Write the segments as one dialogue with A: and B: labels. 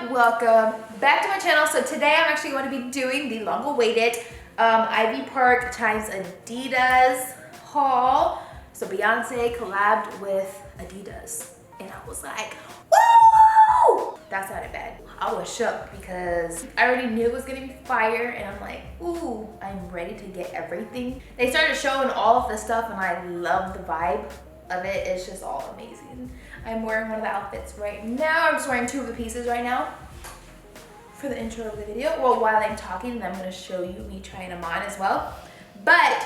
A: welcome back to my channel. So today I'm actually going to be doing the long-awaited Ivy Park times Adidas haul. So Beyonce collabed with Adidas and I was like, woo! That sounded bad. I was shook because I already knew it was gonna be fire and I'm like, ooh, I'm ready to get everything. They started showing all of the stuff and I love the vibe of it. It's just all amazing. I'm wearing one of the outfits right now. I'm just wearing two of the pieces right now for the intro of the video. Well, while I'm talking, I'm gonna show you me trying them on as well. But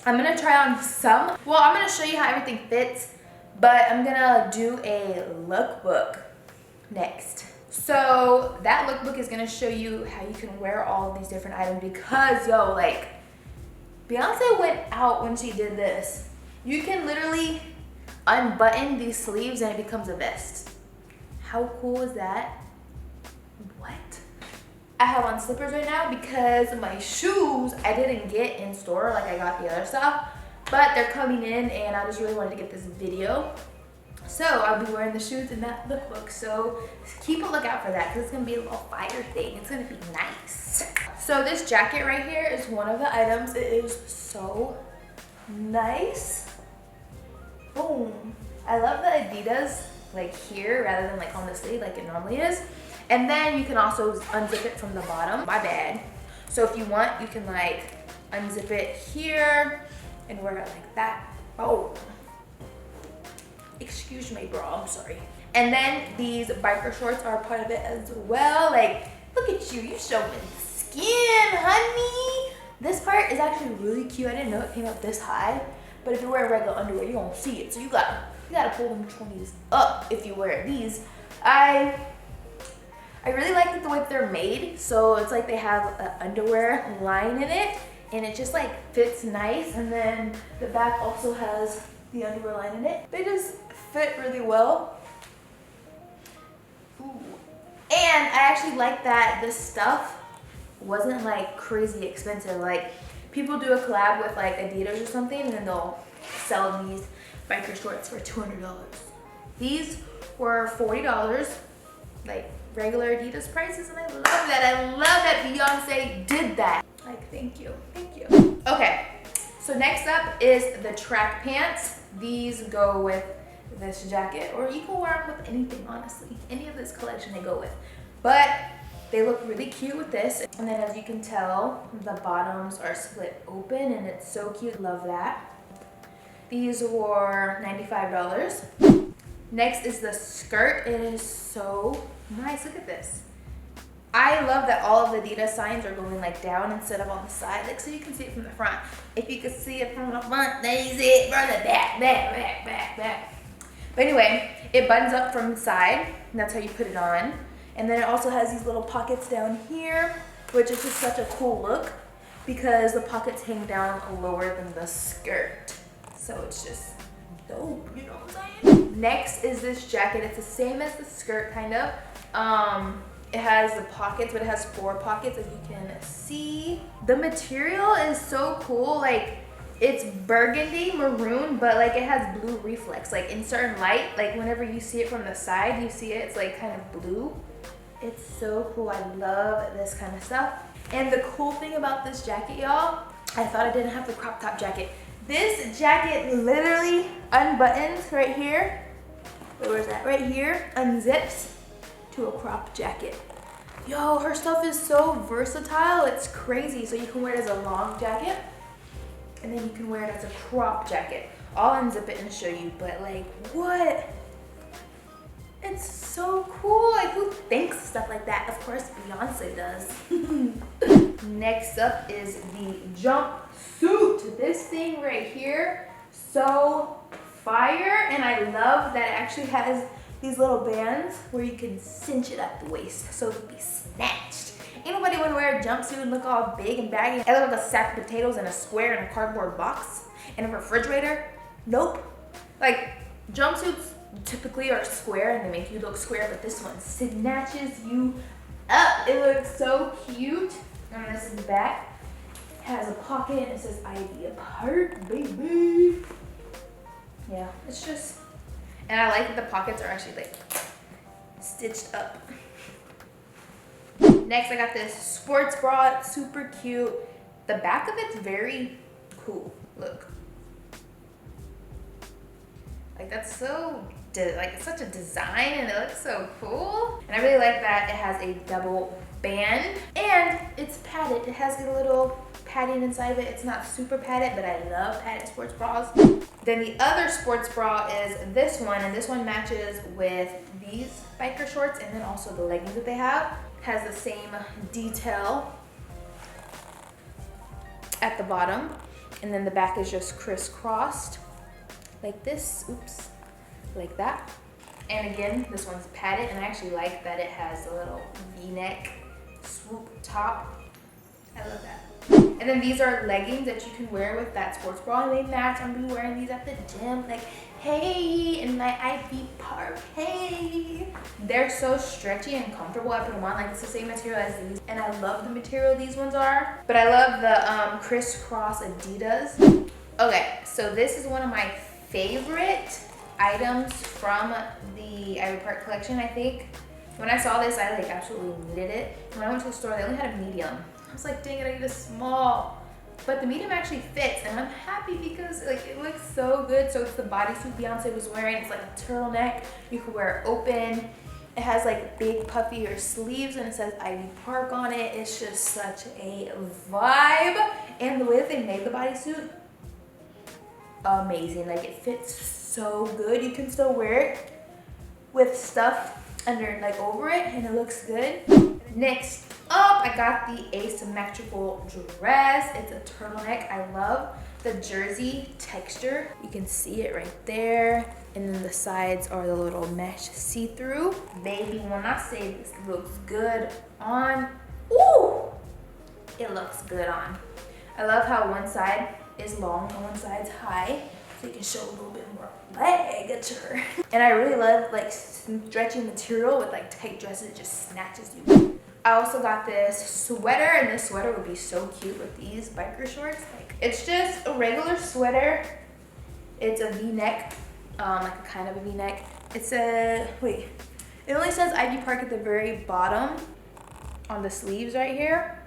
A: I'm gonna try on some. Well, I'm gonna show you how everything fits, but I'm gonna do a lookbook next. So that lookbook is gonna show you how you can wear all of these different items because, yo, like, Beyonce went out when she did this. You can literally unbutton these sleeves and it becomes a vest. How cool is that? What? I have on slippers right now because my shoes I didn't get in store like I got the other stuff, but they're coming in and I just really wanted to get this video. So I'll be wearing the shoes in that lookbook. So keep a lookout for that because it's gonna be a little fire thing. It's gonna be nice. So this jacket right here is one of the items. It is so nice. Boom. I love the Adidas like here rather than like on the sleeve like it normally is. And then you can also unzip it from the bottom. My bad. So if you want, you can like unzip it here and wear it like that. Oh. Excuse me, bro. I'm sorry. And then these biker shorts are part of it as well. Like, look at you. You showing skin, honey. This part is actually really cute. I didn't know it came up this high. But if you're wearing regular underwear, you don't see it. So you gotta pull them 20s up if you wear these. I really like the way they're made. So it's like they have an underwear line in it, and it just like fits nice. And then the back also has the underwear line in it. They just fit really well. Ooh. And I actually like that this stuff wasn't like crazy expensive. Like, people do a collab with like Adidas or something and then they'll sell these biker shorts for $200. These were $40, like regular Adidas prices, and I love that. I love that Beyonce did that. Like, thank you, thank you. Okay, so next up is the track pants. These go with this jacket, or you can wear them with anything, honestly. Any of this collection they go with. But they look really cute with this. And then as you can tell, the bottoms are split open and it's so cute. Love that. These were $95. Next is the skirt. It is so nice. Look at this. I love that all of the Adidas signs are going like down instead of on the side, like so you can see it from the front. If you could see it from the front, then you see it from the back. But anyway, it buttons up from the side, and that's how you put it on. And then it also has these little pockets down here, which is just such a cool look because the pockets hang down lower than the skirt. So it's just dope, you know what I'm saying? Next is this jacket. It's the same as the skirt, kind of. It has the pockets, but it has 4 pockets, as you can see. The material is so cool. Like, it's burgundy maroon, but like it has blue reflex. Like in certain light, like whenever you see it from the side, you see it, it's like kind of blue. It's so cool. I love this kind of stuff. And the cool thing about this jacket, y'all, I thought I didn't have the crop top jacket. This jacket literally unbuttons right here. Where's that? Right here, unzips to a crop jacket. Yo, her stuff is so versatile. It's crazy. So you can wear it as a long jacket, and then you can wear it as a crop jacket. I'll unzip it and show you, but like, what? It's so cool. Like, who thinks stuff like that? Of course, Beyonce does. Next up is the jumpsuit. This thing right here, so fire. And I love that it actually has these little bands where you can cinch it at the waist so it can be snatched. Ain't nobody wanna wear a jumpsuit and look all big and baggy. I look like a sack of potatoes in a square in a cardboard box in a refrigerator. Nope. Like, jumpsuits typically are square and they make you look square, but this one snatches you up. It looks so cute. And this is the back. It has a pocket and it says Ivy Park, baby. Yeah, it's just, and I like that the pockets are actually like stitched up. Next, I got this sports bra. It's super cute. The back of it's very cool. Look. Like that's so, like it's such a design and it looks so cool. And I really like that it has a double band and it's padded. It has a little padding inside of it. It's not super padded, but I love padded sports bras. Then the other sports bra is this one, and this one matches with these biker shorts and then also the leggings that they have. It has the same detail at the bottom, and then the back is just crisscrossed like this, oops, like that. And again, this one's padded, and I actually like that it has a little V-neck swoop top. I love that. And then these are leggings that you can wear with that sports bra, and they match. I'm gonna be wearing these at the gym, like, hey, in my Ivy Park, hey. They're so stretchy and comfortable. I put them on, like it's the same material as these, and I love the material these ones are. But I love the crisscross Adidas. Okay, so this is one of my favorite items from the Ivy Park collection, I think. When I saw this, I like absolutely needed it. When I went to the store, they only had a medium. I was like, dang it, I need a small. But the medium actually fits, and I'm happy because like it looks so good. So it's the bodysuit Beyonce was wearing. It's like a turtleneck. You can wear it open. It has like big puffier sleeves, and it says Ivy Park on it. It's just such a vibe. And the way that they made the bodysuit, amazing. Like it fits so good. You can still wear it with stuff under, like over it, and it looks good. Next up, I got the asymmetrical dress. It's a turtleneck. I love the jersey texture. You can see it right there. And then the sides are the little mesh see-through. Baby, when I say this looks good on, ooh, it looks good on. I love how one side is long and one side's high, so you can show a little bit more ligature. And I really love like stretchy material with like tight dresses. It just snatches you. I also got this sweater, and this sweater would be so cute with these biker shorts. Like, it's just a regular sweater. It's a V-neck, like a kind of a V-neck. It's a, wait, it only says Ivy Park at the very bottom on the sleeves right here,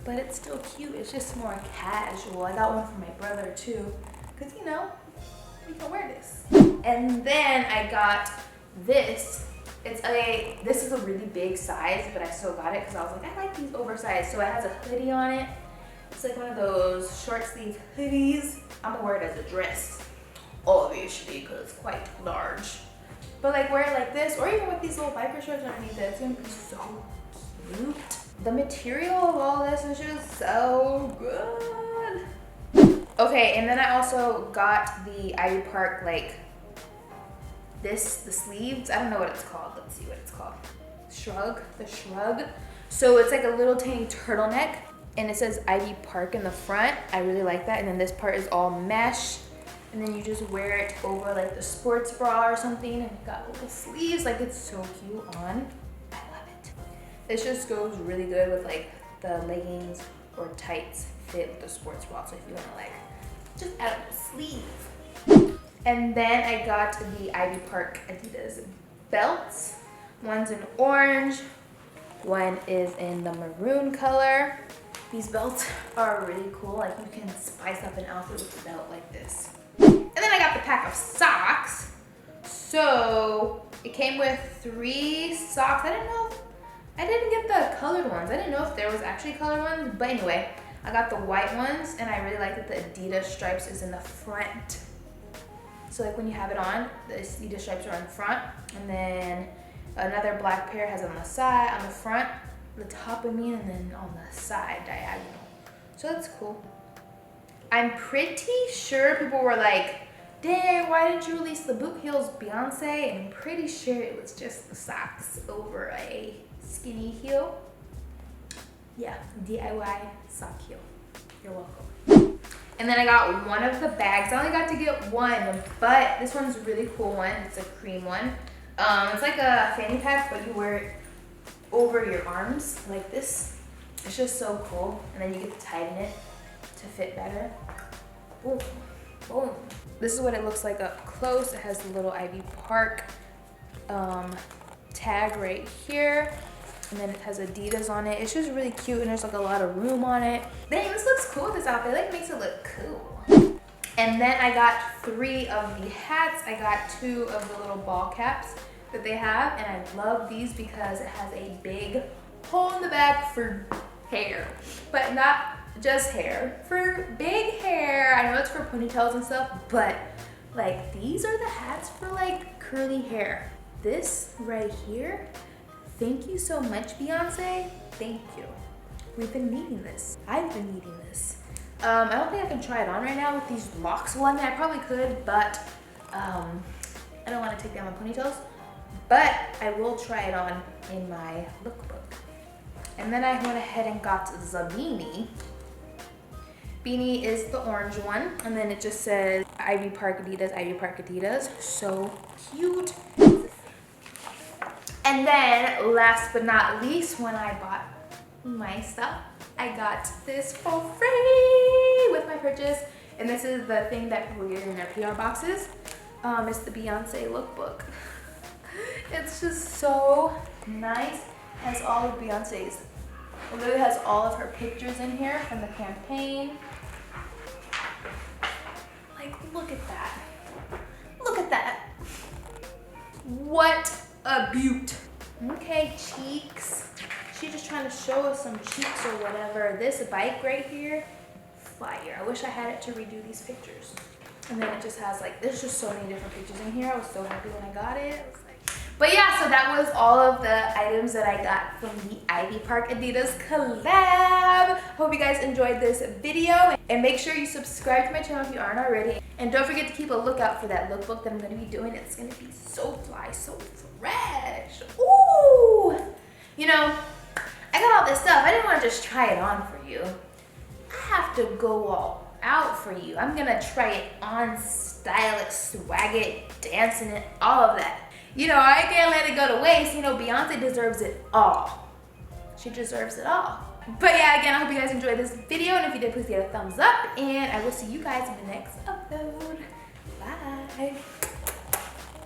A: but it's still cute. It's just more casual. I got one for my brother too, because you know, we can wear this. And then I got this. This is a really big size, but I still got it because I was like, I like these oversized. So it has a hoodie on it. It's like one of those short sleeve hoodies. I'm gonna wear it as a dress, obviously, because it's quite large. But like wear it like this, or even with these little biker shorts underneath it. It's gonna be so cute. The material of all this is just so good. Okay, and then I also got the Ivy Park, like, the sleeves. I don't know what it's called. Let's see what it's called. The shrug. So it's like a little tiny turtleneck, and it says Ivy Park in the front. I really like that. And then this part is all mesh, and then you just wear it over like the sports bra or something, and it got little sleeves. Like, it's so cute on. I love it. This just goes really good with like the leggings or tights fit with the sports bra. So if you want to like just add a sleeve. And then I got the Ivy Park Adidas belts. One's in orange, one is in the maroon color. These belts are really cool. Like, you can spice up an outfit with a belt like this. And then I got the pack of socks. So it came with 3 socks. I didn't get the colored ones. I didn't know if there was actually colored ones, but anyway, I got the white ones, and I really like that the Adidas stripes is in the front. So like when you have it on, the Adidas stripes are on the front, and then another black pair has on the side, on the front, the top of me, and then on the side diagonal. So that's cool. I'm pretty sure people were like, dang, why didn't you release the boot heels, Beyonce? And I'm pretty sure it was just the socks over a skinny heel. Yeah, DIY sock heel. You're welcome. And then I got one of the bags. I only got to get one, but this one's a really cool one. It's a cream one. It's like a fanny pack, but you wear it over your arms like this. It's just so cool. And then you get to tighten it to fit better. Boom, boom. This is what it looks like up close. It has the little Ivy Park tag right here. And then it has Adidas on it. It's just really cute and there's like a lot of room on it. Dang, this looks cool, this outfit. Like makes it look cool. And then I got 3 of the hats. I got 2 of the little ball caps that they have. And I love these because it has a big hole in the back for hair. But not just hair, for big hair. I know it's for ponytails and stuff, but like these are the hats for like curly hair. This right here, thank you so much, Beyonce. Thank you. We've been needing this. I've been needing this. I don't think I can try it on right now with these locks. Well, I mean, I probably could, but I don't want to take down my ponytails. But I will try it on in my lookbook. And then I went ahead and got the beanie. Beanie is the orange one, and then it just says Ivy Park Adidas, Ivy Park Adidas. So cute. And then last but not least, when I bought my stuff, I got this for free with my purchase. And this is the thing that people get in their PR boxes. It's the Beyoncé lookbook. It's just so nice. It has all of Beyonce's. It literally has all of her pictures in here from the campaign. Like, look at that. Look at that. What a beaut. Okay, cheeks. She's just trying to show us some cheeks or whatever. This bike right here, fire. I wish I had it to redo these pictures. And then it just has like, there's just so many different pictures in here. I was so happy when I got it. But yeah, so that was all of the items that I got from the Ivy Park Adidas collab. Hope you guys enjoyed this video. And make sure you subscribe to my channel if you aren't already. And don't forget to keep a lookout for that lookbook that I'm going to be doing. It's going to be so fly, so fresh. Ooh! You know, I got all this stuff. I didn't want to just try it on for you. I have to go all out for you. I'm going to try it on, style it, swag it, dance in it, all of that. You know, I can't let it go to waste. You know, Beyonce deserves it all. She deserves it all. But yeah, again, I hope you guys enjoyed this video. And if you did, please give it a thumbs up. And I will see you guys in the next upload. Bye.